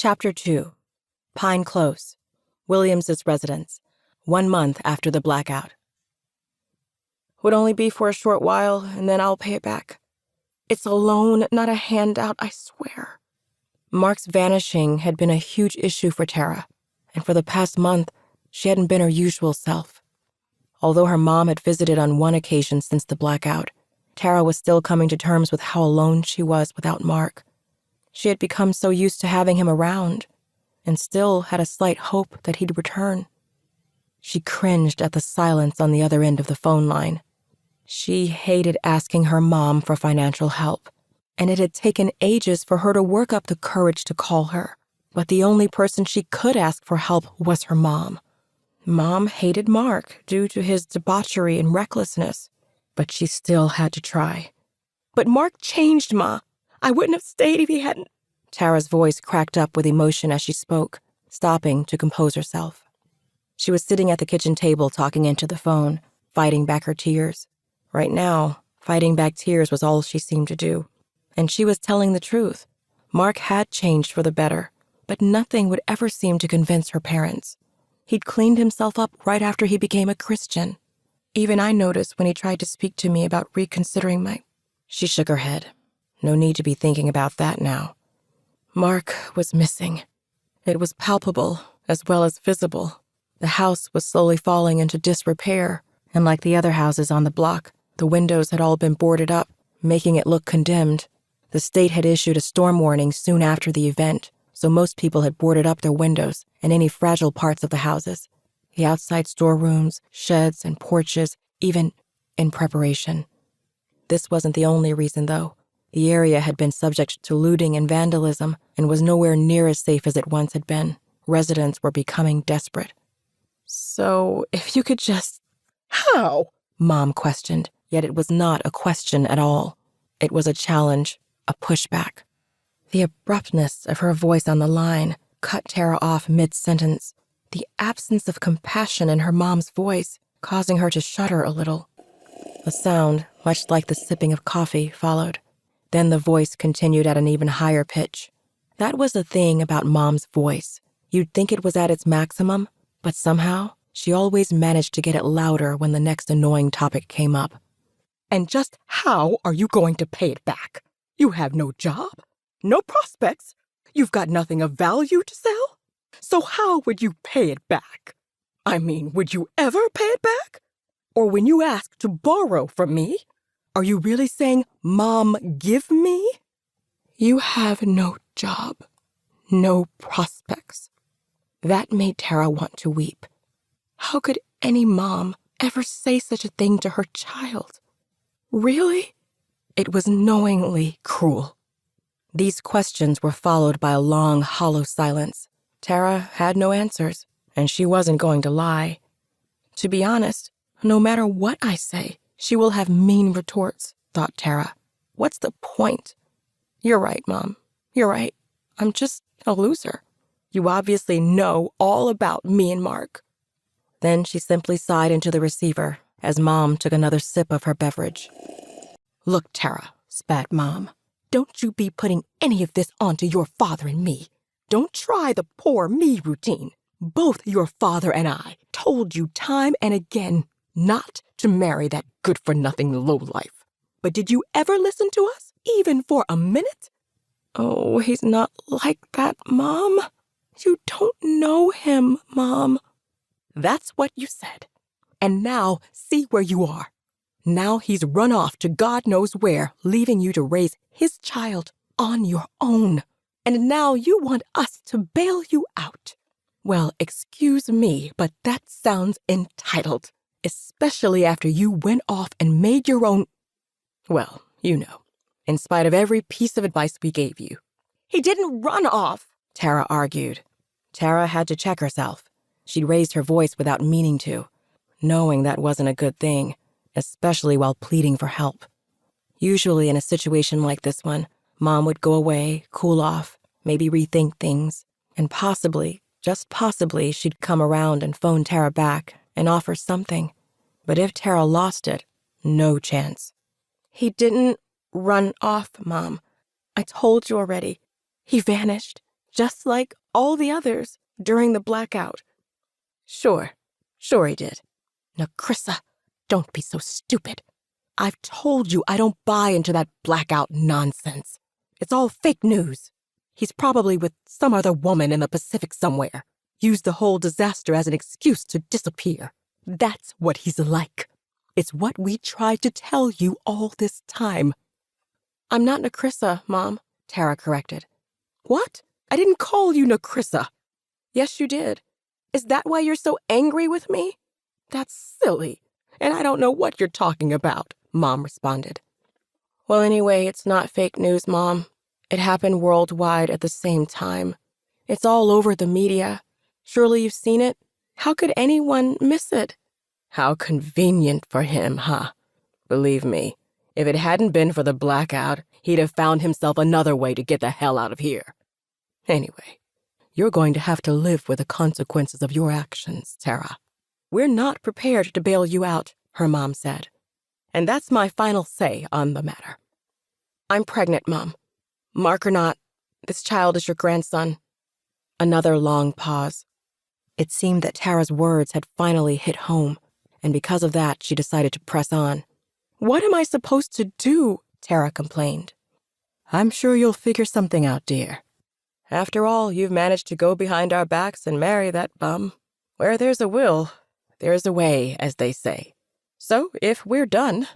Chapter 2. Pine Close, Williams's residence, 1 month after the blackout. Would only be for a short while, and then I'll pay it back. It's a loan, not a handout, I swear. Mark's vanishing had been a huge issue for Tara, and for the past month, she hadn't been her usual self. Although her mom had visited on one occasion since the blackout, Tara was still coming to terms with how alone she was without Mark. She had become so used to having him around, and still had a slight hope that he'd return. She cringed at the silence on the other end of the phone line. She hated asking her mom for financial help, and it had taken ages for her to work up the courage to call her. But the only person she could ask for help was her mom. Mom hated Mark due to his debauchery and recklessness, but she still had to try. "But Mark changed, Ma. I wouldn't have stayed if he hadn't." Tara's voice cracked up with emotion as she spoke, stopping to compose herself. She was sitting at the kitchen table talking into the phone, fighting back her tears. Right now, fighting back tears was all she seemed to do. And she was telling the truth. Mark had changed for the better, but nothing would ever seem to convince her parents. He'd cleaned himself up right after he became a Christian. Even I noticed when he tried to speak to me about reconsidering my... She shook her head. No need to be thinking about that now. Mark was missing. It was palpable as well as visible. The house was slowly falling into disrepair, and like the other houses on the block, the windows had all been boarded up, making it look condemned. The state had issued a storm warning soon after the event, so most people had boarded up their windows and any fragile parts of the houses. The outside storerooms, sheds, and porches, even in preparation. This wasn't the only reason, though. The area had been subject to looting and vandalism and was nowhere near as safe as it once had been. Residents were becoming desperate. "So, if you could just..." "How?" Mom questioned, yet it was not a question at all. It was a challenge, a pushback. The abruptness of her voice on the line cut Tara off mid-sentence, the absence of compassion in her mom's voice causing her to shudder a little. A sound, much like the sipping of coffee, followed. Then the voice continued at an even higher pitch. That was the thing about Mom's voice. You'd think it was at its maximum, but somehow she always managed to get it louder when the next annoying topic came up. "And just how are you going to pay it back? You have no job, no prospects. You've got nothing of value to sell. So how would you pay it back? I mean, would you ever pay it back? Or when you ask to borrow from me, are you really saying, 'Mom, give me'? You have no job, no prospects." That made Tara want to weep. How could any mom ever say such a thing to her child? Really? It was knowingly cruel. These questions were followed by a long, hollow silence. Tara had no answers, and she wasn't going to lie. To be honest, no matter what I say, she will have mean retorts, thought Tara. What's the point? You're right, Mom. You're right. I'm just a loser. You obviously know all about me and Mark. Then she simply sighed into the receiver as Mom took another sip of her beverage. "Look, Tara," spat Mom, "don't you be putting any of this onto your father and me. Don't try the poor me routine. Both your father and I told you time and again not to marry that good-for-nothing lowlife. But did you ever listen to us, even for a minute?" "Oh, he's not like that, Mom. You don't know him, Mom." "That's what you said. And now see where you are. Now he's run off to God knows where, leaving you to raise his child on your own. And now you want us to bail you out. Well, excuse me, but that sounds entitled, especially after you went off and made your own... Well, you know, in spite of every piece of advice we gave you." "He didn't run off," Tara argued. Tara had to check herself. She'd raised her voice without meaning to, knowing that wasn't a good thing, especially while pleading for help. Usually in a situation like this one, Mom would go away, cool off, maybe rethink things, and possibly, just possibly, she'd come around and phone Tara back and offer something. But if Tara lost it, no chance. "He didn't run off, Mom. I told you already. He vanished. just like all the others during the blackout. Sure he did. Now, Chrissa, don't be so stupid. I've told you I don't buy into that blackout nonsense. It's all fake news. He's probably with some other woman in the Pacific somewhere. Used the whole disaster as an excuse to disappear. That's what he's like. It's what we tried to tell you all this time. I'm not Nakrissa, Mom, Tara corrected. What? I didn't call you Nakrissa. Yes, you did. Is that why you're so angry with me? That's silly, and I don't know what you're talking about, Mom responded. Well, anyway, it's not fake news, Mom. It happened worldwide at the same time. It's all over the media. Surely you've seen it? How could anyone miss it? How convenient for him, huh? Believe me, if it hadn't been for the blackout, he'd have found himself another way to get the hell out of here. Anyway, you're going to have to live with the consequences of your actions, Tara. We're not prepared to bail you out, her mom said. And that's my final say on the matter. I'm pregnant, Mom. Mark or not, this child is your grandson. Another long pause. It seemed that Tara's words had finally hit home, and because of that, she decided to press on. What am I supposed to do? Tara complained. I'm sure you'll figure something out, dear. After all, you've managed to go behind our backs and marry that bum. Where there's a will, there's a way, as they say. So, if we're done...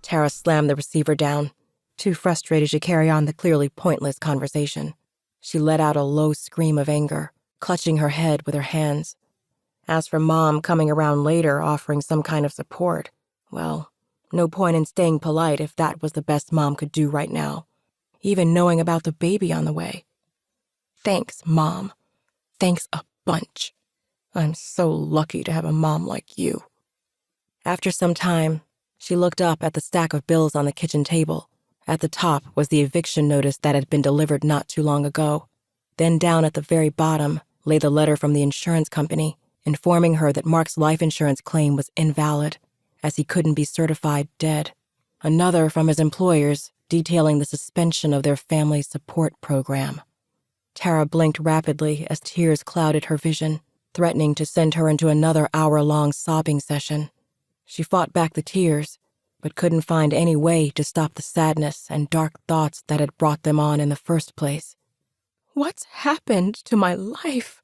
Tara slammed the receiver down, too frustrated to carry on the clearly pointless conversation. She let out a low scream of anger, clutching her head with her hands. As for Mom coming around later offering some kind of support, well, no point in staying polite if that was the best Mom could do right now, even knowing about the baby on the way. Thanks, Mom. Thanks a bunch. I'm so lucky to have a mom like you. After some time, she looked up at the stack of bills on the kitchen table. At the top was the eviction notice that had been delivered not too long ago. Then down at the very bottom lay the letter from the insurance company, informing her that Mark's life insurance claim was invalid, as he couldn't be certified dead. Another from his employers, detailing the suspension of their family support program. Tara blinked rapidly as tears clouded her vision, threatening to send her into another hour-long sobbing session. She fought back the tears, but couldn't find any way to stop the sadness and dark thoughts that had brought them on in the first place. What's happened to my life?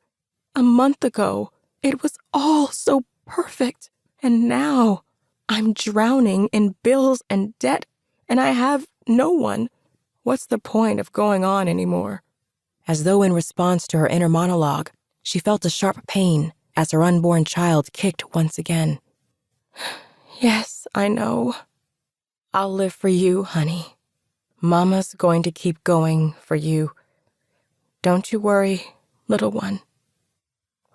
A month ago, it was all so perfect, and now I'm drowning in bills and debt, and I have no one. What's the point of going on anymore? As though in response to her inner monologue, she felt a sharp pain as her unborn child kicked once again. Yes, I know. I'll live for you, honey. Mama's going to keep going for you. Don't you worry, little one.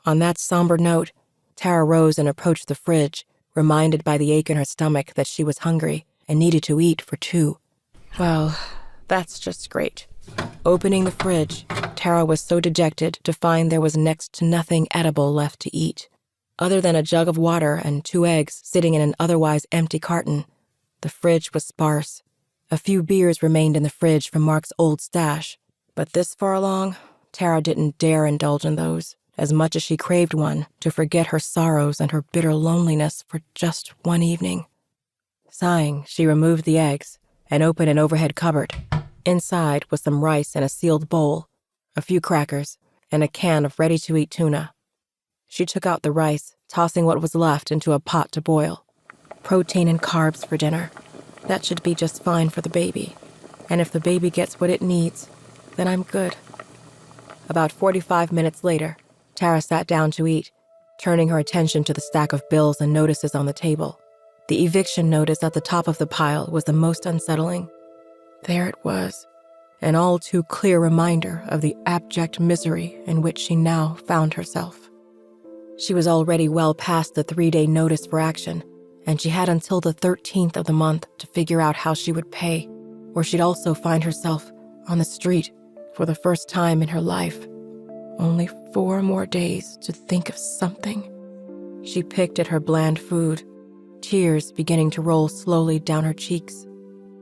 On that somber note, Tara rose and approached the fridge, reminded by the ache in her stomach that she was hungry and needed to eat for two. Well, that's just great. Opening the fridge, Tara was so dejected to find there was next to nothing edible left to eat. Other than a jug of water and 2 eggs sitting in an otherwise empty carton, the fridge was sparse. A few beers remained in the fridge from Mark's old stash, but this far along, Tara didn't dare indulge in those, as much as she craved one to forget her sorrows and her bitter loneliness for just one evening. Sighing, she removed the eggs and opened an overhead cupboard. Inside was some rice in a sealed bowl, a few crackers, and a can of ready-to-eat tuna. She took out the rice, tossing what was left into a pot to boil. Protein and carbs for dinner. That should be just fine for the baby. And if the baby gets what it needs, then I'm good. About 45 minutes later, Tara sat down to eat, turning her attention to the stack of bills and notices on the table. The eviction notice at the top of the pile was the most unsettling. There it was, an all too clear reminder of the abject misery in which she now found herself. She was already well past the 3-day notice for action, and she had until the 13th of the month to figure out how she would pay, or she'd also find herself on the street for the first time in her life. Only 4 more days to think of something. She picked at her bland food, tears beginning to roll slowly down her cheeks.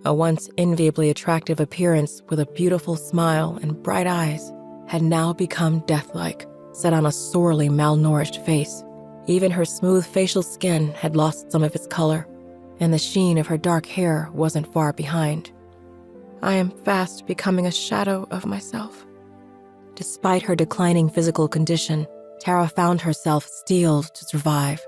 A once enviably attractive appearance with a beautiful smile and bright eyes had now become death-like, set on a sorely malnourished face. Even her smooth facial skin had lost some of its color, and the sheen of her dark hair wasn't far behind. I am fast becoming a shadow of myself. Despite her declining physical condition, Tara found herself steeled to survive.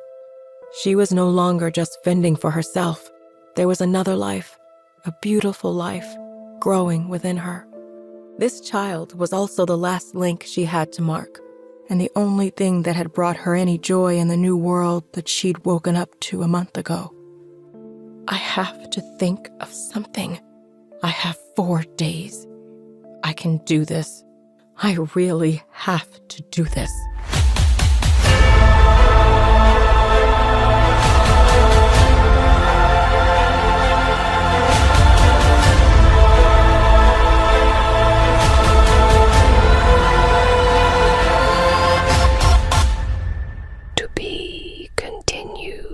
She was no longer just fending for herself. There was another life, a beautiful life, growing within her. This child was also the last link she had to mark, and the only thing that had brought her any joy in the new world that she'd woken up to a month ago. I have to think of something. I have 4 days. I can do this. I really have to do this. To be continued.